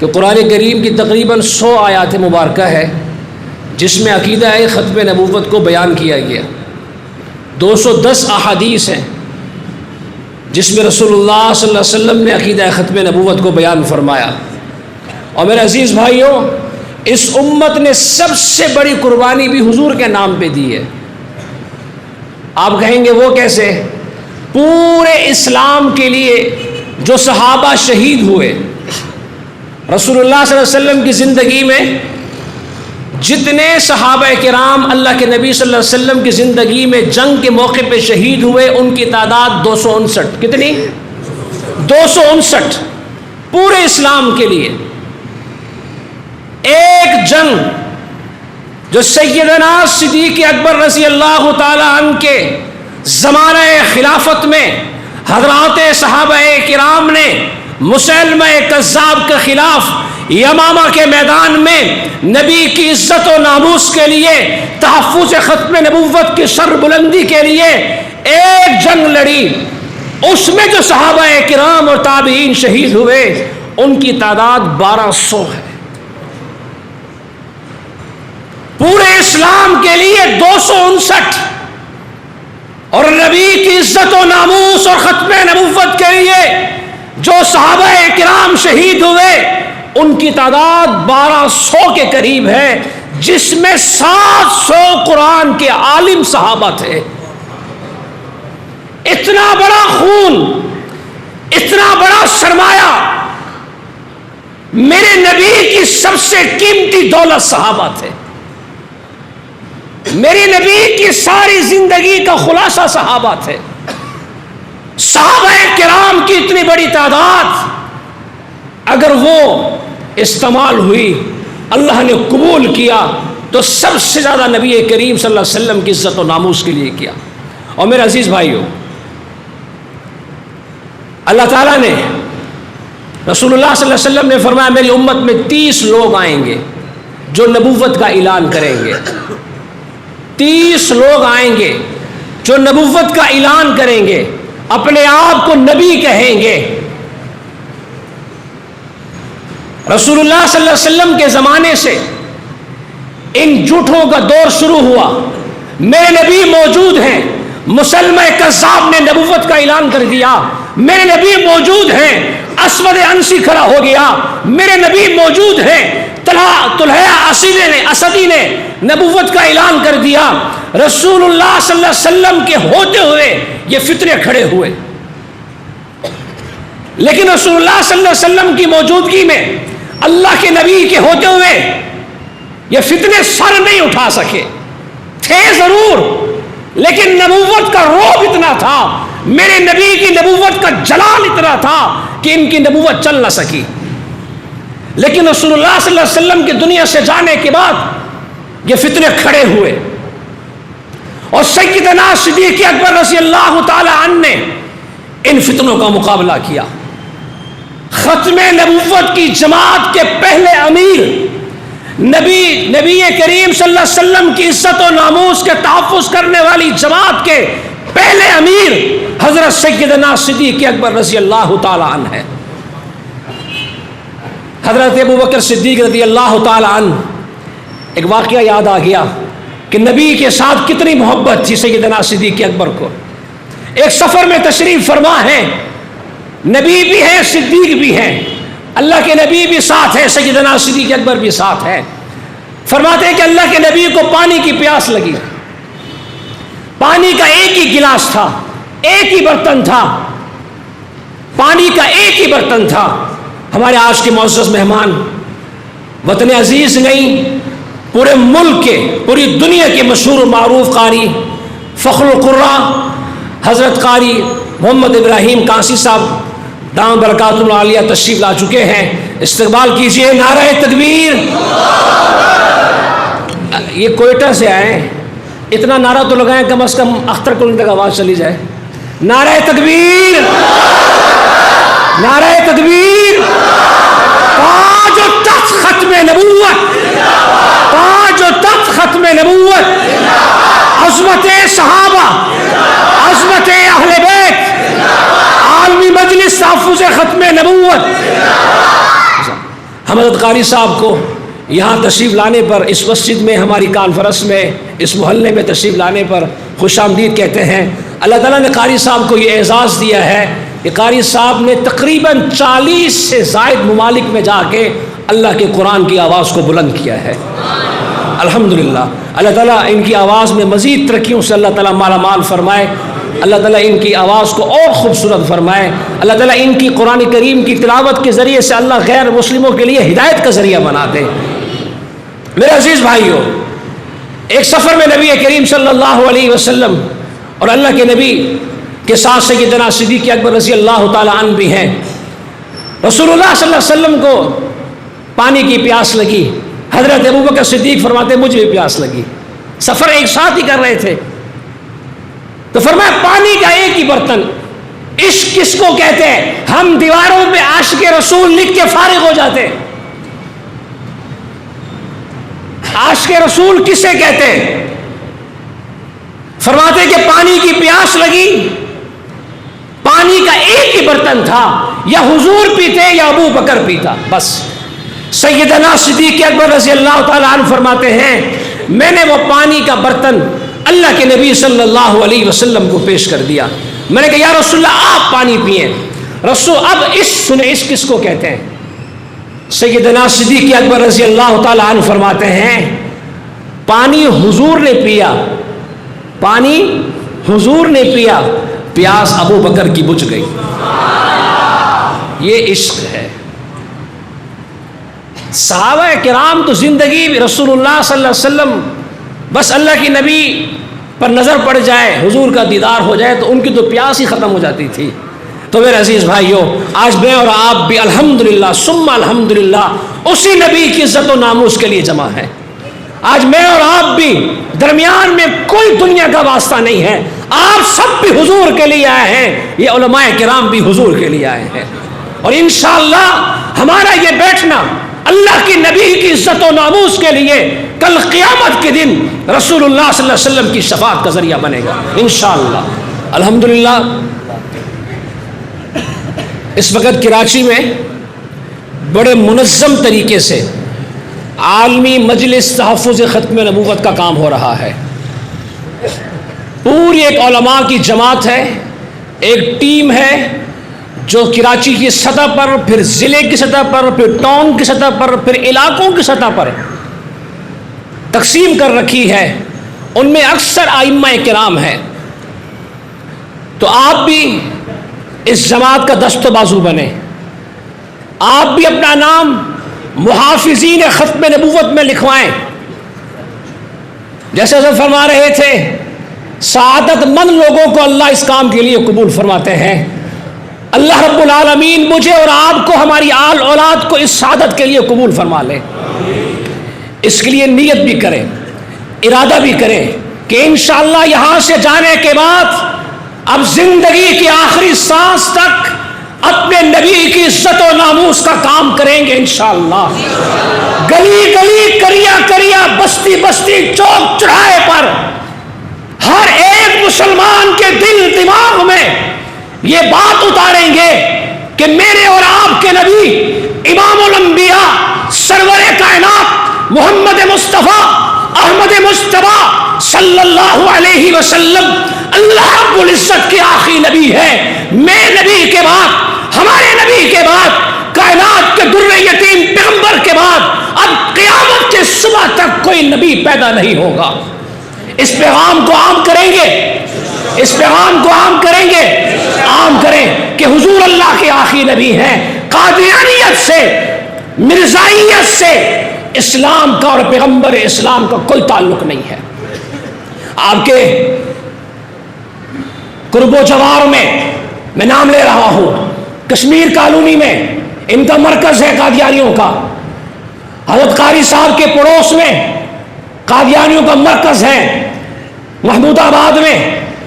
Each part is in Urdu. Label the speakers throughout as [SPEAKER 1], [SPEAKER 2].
[SPEAKER 1] کہ قرآن کریم کی تقریباً 100 آیات مبارکہ ہے جس میں عقیدہ ختم نبوت کو بیان کیا گیا. 210 احادیث ہیں جس میں رسول اللہ صلی اللہ علیہ وسلم نے عقیدہ ختم نبوت کو بیان فرمایا. اور میرے عزیز بھائیوں، اس امت نے سب سے بڑی قربانی بھی حضور کے نام پہ دی ہے. آپ کہیں گے وہ کیسے؟ پورے اسلام کے لیے جو صحابہ شہید ہوئے، رسول اللہ صلی اللہ علیہ وسلم کی زندگی میں جتنے صحابہ کرام اللہ کے نبی صلی اللہ علیہ وسلم کی زندگی میں جنگ کے موقع پہ شہید ہوئے، ان کی تعداد 259. کتنی؟ 259. پورے اسلام کے لیے ایک جنگ جو سیدنا صدیق اکبر رضی اللہ تعالی عنہ کے زمانہ خلافت میں حضرات صحابہ کرام نے مسلمہ کذاب کے خلاف یمامہ کے میدان میں نبی کی عزت و ناموس کے لیے، تحفظ ختم نبوت کی سر بلندی کے لیے ایک جنگ لڑی. اس میں جو صحابہ کرام اور تابعین شہید ہوئے ان کی تعداد 1200 ہے. پورے اسلام کے لیے 259 اور نبی کی عزت و ناموس اور ختم نبوت کے لیے جو صحابہ کرام شہید ہوئے ان کی تعداد 1200 کے قریب ہے، جس میں 700 قرآن کے عالم صحابہ تھے. اتنا بڑا خون، اتنا بڑا سرمایہ، میرے نبی کی سب سے قیمتی دولت صحابہ تھے. میری نبی کی ساری زندگی کا خلاصہ صحابہ تھے. صحابہ کرام کی اتنی بڑی تعداد اگر وہ استعمال ہوئی، اللہ نے قبول کیا، تو سب سے زیادہ نبی کریم صلی اللہ علیہ وسلم کی عزت و ناموس کے لیے کیا. اور میرے عزیز بھائیوں، اللہ تعالیٰ نے، رسول اللہ صلی اللہ علیہ وسلم نے فرمایا میری امت میں 30 لوگ آئیں گے جو نبوت کا اعلان کریں گے. 30 لوگ آئیں گے جو نبوت کا اعلان کریں گے، اپنے آپ کو نبی کہیں گے. رسول اللہ صلی اللہ علیہ وسلم کے زمانے سے ان جھوٹوں کا دور شروع ہوا. میرے نبی موجود ہیں، مسلمہ کذاب نے نبوت کا اعلان کر دیا. میرے نبی موجود ہیں، اسود انسی کھڑا ہو گیا. میرے نبی موجود ہیں، طلحہ اسدی نے نبوت کا اعلان کر دیا. رسول اللہ صلی اللہ علیہ وسلم کے ہوتے ہوئے یہ فتنے کھڑے ہوئے، لیکن رسول اللہ صلی اللہ علیہ وسلم کی موجودگی میں، اللہ کے نبی کے ہوتے ہوئے یہ فتنے سر نہیں اٹھا سکے. تھے ضرور، لیکن نبوت کا روب اتنا تھا، میرے نبی کی نبوت کا جلال اتنا تھا کہ ان کی نبوت چل نہ سکی. لیکن رسول اللہ صلی اللہ علیہ وسلم کی دنیا سے جانے کے بعد یہ فتنے کھڑے ہوئے، اور سیدنا صدیق اکبر رضی اللہ تعالی عنہ نے ان فتنوں کا مقابلہ کیا. ختم نبوت کی جماعت کے پہلے امیر، نبی کریم صلی اللہ علیہ وسلم کی عزت و ناموس کے تحفظ کرنے والی جماعت کے پہلے امیر حضرت سیدنا صدیق اکبر رضی اللہ تعالی عنہ ہے. حضرت ابوبکر صدیق رضی اللہ تعالی عنہ، ایک واقعہ یاد آ گیا کہ نبی کے ساتھ کتنی محبت تھی سیدنا صدیق اکبر کو. ایک سفر میں تشریف فرما ہے، نبی بھی ہیں، صدیق بھی ہیں، اللہ کے نبی بھی ساتھ ہے، سیدنا صدیق اکبر بھی ساتھ ہے. فرماتے ہیں کہ اللہ کے نبی کو پانی کی پیاس لگی. پانی کا ایک ہی گلاس تھا، ایک ہی برتن تھا، پانی کا ایک ہی برتن تھا. ہمارے آج کے معزز مہمان، وطن عزیز نہیں، پورے ملک کے، پوری دنیا کے مشہور و معروف قاری فخر القراء حضرت قاری محمد ابراہیم قاسی صاحب دام برکات العالیہ تشریف لا چکے ہیں. استقبال کیجئے. نعرہ تکبیر. یہ کوئٹہ سے آئے، اتنا نعرہ تو لگائیں کم از کم اختر کو ان تک آواز چلی جائے. نعرہ تکبیر، نعرہ تکبیر. تاج و تخت ختم نبوت، تاج و تخت ختم نبوت، عظمت صحابہ، عظمت اہل بیت، عالمی مجلس تحفظ ختم نبوت. حضرت قاری صاحب کو یہاں تشریف لانے پر، اس مسجد میں، ہماری کانفرنس میں، اس محلے میں تشریف لانے پر خوش آمدید کہتے ہیں۔ اللہ تعالیٰ نے قاری صاحب کو یہ اعزاز دیا ہے کہ قاری صاحب نے تقریباً 40 سے زائد ممالک میں جا کے اللہ کے قرآن کی آواز کو بلند کیا ہے۔ الحمدللہ، اللہ تعالیٰ ان کی آواز میں مزید ترقیوں سے اللہ تعالیٰ مالا مال فرمائے، اللہ تعالیٰ ان کی آواز کو اور خوبصورت فرمائے، اللہ تعالیٰ ان کی قرآن کریم کی تلاوت کے ذریعے سے اللہ غیر مسلموں کے لیے ہدایت کا ذریعہ بنا دے۔ میرے عزیز بھائیو، ایک سفر میں نبی کریم صلی اللہ علیہ وسلم اور اللہ کے نبی کے ساتھ سیدنا صدیق اکبر رضی اللہ تعالیٰ عنہ بھی ہیں۔ رسول اللہ صلی اللہ علیہ وسلم کو پانی کی پیاس لگی، حضرت ابوبکر صدیق فرماتے مجھے بھی پیاس لگی، سفر ایک ساتھ ہی کر رہے تھے، تو فرمایا پانی کا ایک ہی برتن، عشق کس کو کہتے ہیں؟ ہم دیواروں پہ عاشق رسول لکھ کے فارغ ہو جاتے، عاشق رسول کسے کہتے ہیں؟ فرماتے کہ پانی کی پیاس لگی، پانی کا ایک ہی برتن تھا، یا حضور پیتے یا ابو بکر پیتا، بس۔ سیدنا صدیق اکبر رضی اللہ تعالیٰ عنہ فرماتے ہیں میں نے وہ پانی کا برتن اللہ کے نبی صلی اللہ علیہ وسلم کو پیش کر دیا، میں نے کہا یا رسول اللہ آپ پانی پئیں۔ رسول اب اس کس کو کہتے ہیں؟ سیدنا صدیق اکبر رضی اللہ تعالیٰ عنہ فرماتے ہیں پانی حضور نے پیا، پانی حضور نے پیا، پیاس ابو بکر کی بجھ گئی۔ یہ عشق ہے۔ صحابہ کرام تو زندگی رسول اللہ صلی اللہ علیہ وسلم، بس اللہ کی نبی پر نظر پڑ جائے، حضور کا دیدار ہو جائے تو ان کی تو پیاس ہی ختم ہو جاتی تھی۔ تو میرے عزیز بھائیوں، آج میں اور آپ بھی الحمدللہ ثم الحمدللہ اسی نبی کی عزت و ناموس کے لیے جمع ہیں۔ آج میں اور آپ بھی درمیان میں کوئی دنیا کا واسطہ نہیں ہے، آپ سب بھی حضور کے لیے آئے ہیں، یہ علماء کرام بھی حضور کے لیے آئے ہیں، اور انشاءاللہ ہمارا یہ بیٹھنا اللہ کی نبی کی عزت و ناموس کے لیے کل قیامت کے دن رسول اللہ صلی اللہ علیہ وسلم کی شفاعت کا ذریعہ بنے گا انشاءاللہ۔ الحمدللہ اس وقت کراچی میں بڑے منظم طریقے سے عالمی مجلس تحفظ ختم نبوت کا کام ہو رہا ہے۔ پوری ایک علماء کی جماعت ہے، ایک ٹیم ہے جو کراچی کی سطح پر، پھر ضلع کی سطح پر، پھر ٹاؤن کی سطح پر، پھر علاقوں کی سطح پر تقسیم کر رکھی ہے، ان میں اکثر ائمہ کرام ہیں۔ تو آپ بھی اس جماعت کا دست و بازو بنے، آپ بھی اپنا نام محافظین ختم نبوت میں لکھوائیں۔ جیسے حضرت فرما رہے تھے سعادت مند لوگوں کو اللہ اس کام کے لیے قبول فرماتے ہیں۔ اللہ رب العالمین مجھے اور آپ کو، ہماری آل اولاد کو اس سعادت کے لیے قبول فرما لے۔ اس کے لیے نیت بھی کریں، ارادہ بھی کریں کہ انشاءاللہ یہاں سے جانے کے بعد اب زندگی کی آخری سانس تک اپنے نبی کی عزت و ناموس کا کام کریں گے انشاءاللہ۔ گلی گلی، کریا کریا، بستی بستی، چوک چڑھائے پر ہر ایک مسلمان کے دل دماغ میں یہ بات اتاریں گے کہ میرے اور آپ کے نبی امام الانبیاء سرور کائنات محمد مصطفیٰ احمد مصطفیٰ صلی اللہ علیہ وسلم اللہ رب العزت کے آخری نبی ہے۔ میں نبی کے بعد، ہمارے نبی کے بعد، کائنات کے در یتیم پیغمبر کے بعد اب قیامت کے صبح تک کوئی نبی پیدا نہیں ہوگا۔ اس پیغام کو عام کریں گے، اس پیغام کو عام کریں گے، عام کریں کہ حضور اللہ کے آخری نبی ہیں۔ قادیانیت سے، مرزائیت سے اسلام کا اور پیغمبر اسلام کا کوئی تعلق نہیں ہے۔ آپ کے قرب و جوار میں نام لے رہا ہوں، کشمیر کالونی میں ان کا مرکز ہے قادیانیوں کا، حضرت قاری صاحب کے پڑوس میں قادیانیوں کا مرکز ہے محمود آباد میں،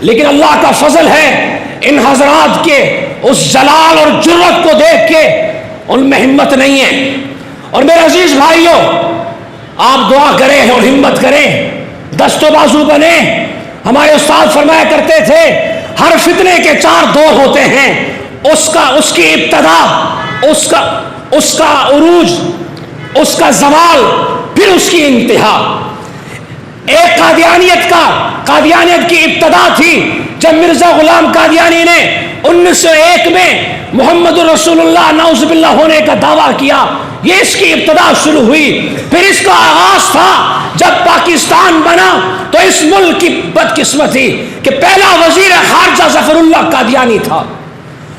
[SPEAKER 1] لیکن اللہ کا فضل ہے ان حضرات کے اس جلال اور جرت کو دیکھ کے ان میں ہمت نہیں ہے۔ اور میرے عزیز بھائیوں، آپ دعا کریں اور ہمت کریں، دست و بازو بنے۔ ہمارے استاد فرمایا کرتے تھے ہر فتنے کے 4 دور ہوتے ہیں، اس کی ابتدا، اس کا عروج، اس کا زوال، پھر اس کی انتہا۔ ایک قادیانیت کی ابتدا تھی جب مرزا غلام قادیانی نے 1901 میں محمد رسول اللہ نعوذ باللہ ہونے کا دعویٰ کیا، یہ اس کی ابتدا شروع ہوئی۔ پھر اس کا آغاز تھا جب پاکستان بنا تو اس ملک کی بدقسمتی کہ پہلا وزیر خارجہ ظفر اللہ قادیانی تھا،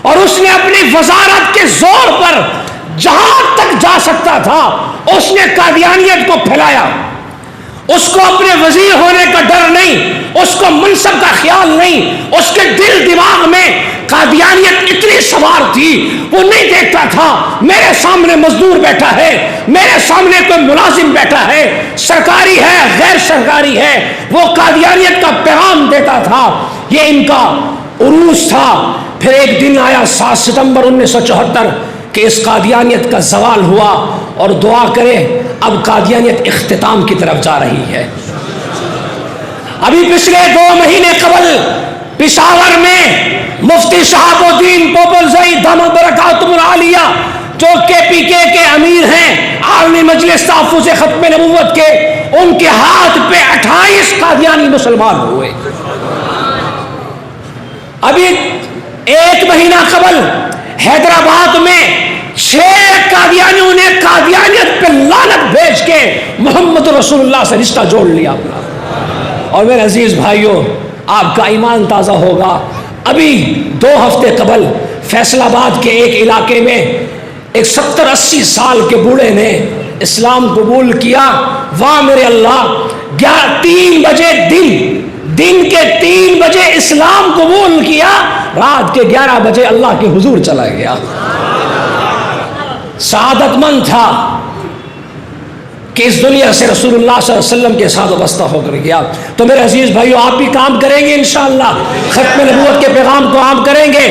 [SPEAKER 1] اور اس نے اپنی وزارت کے زور پر جہاں تک جا سکتا تھا اس نے قادیانیت کو پھیلایا۔ اس کو اپنے وزیر ہونے کا ڈر نہیں، اس کو منصب کا خیال نہیں، اس کے دل دماغ میں قادیانیت اتنی سوار تھی، وہ نہیں دیکھتا تھا میرے سامنے مزدور بیٹھا ہے، میرے سامنے کوئی ملازم بیٹھا ہے، سرکاری ہے غیر سرکاری ہے، وہ قادیانیت کا پیغام دیتا تھا۔ یہ ان کا عروج تھا۔ پھر ایک دن آیا 7 ستمبر 1974 کہ اس قادیانیت کا زوال ہوا، اور دعا کرے اب قادیانیت اختتام کی طرف جا رہی ہے۔ ابھی پچھلے 2 مہینے قبل پشاور میں مفتی شہاب الدین پوپلزئی دامت برکاتہم العالیہ جو KPK کے امیر ہیں، عالمی مجلس تحفظ ختم نبوت کے، ان کے ہاتھ پہ 28 قادیانی مسلمان ہوئے۔ ابھی 1 مہینہ قبل حیدرآباد میں 6 قادیانیوں نے قادیانیت پہ لعنت بھیج کے محمد رسول اللہ سے رشتہ جوڑ لیا اپنا۔ اور میرے عزیز بھائیوں، آپ کا ایمان تازہ ہوگا، ابھی 2 ہفتے قبل فیصل آباد کے ایک علاقے میں ایک 70-80 سال کے بوڑھے نے اسلام قبول کیا۔ واہ میرے اللہ، 3 بجے دن کے 3 بجے اسلام قبول کیا، رات کے 11 بجے اللہ کے حضور چلا گیا۔ سعادت مند تھا کہ اس دنیا سے رسول اللہ صلی اللہ علیہ وسلم کے ساتھ وابستہ ہو کر گیا۔ تو میرے عزیز بھائیو، آپ بھی کام کریں گے انشاءاللہ، ختم نبوت کے پیغام کو عام کریں گے۔